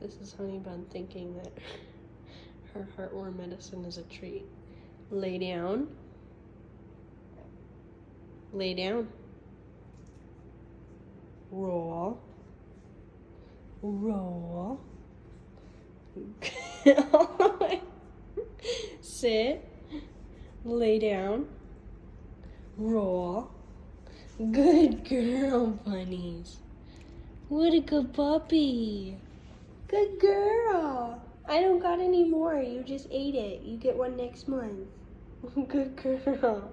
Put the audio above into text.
This is Honeybun thinking that her heartworm medicine is a treat. Lay down. Lay down. Roll. Roll. Sit. Lay down. Roll. Good girl, bunnies. What a good puppy. Good girl. I don't got any more. You just ate it. You get one next month. Good girl.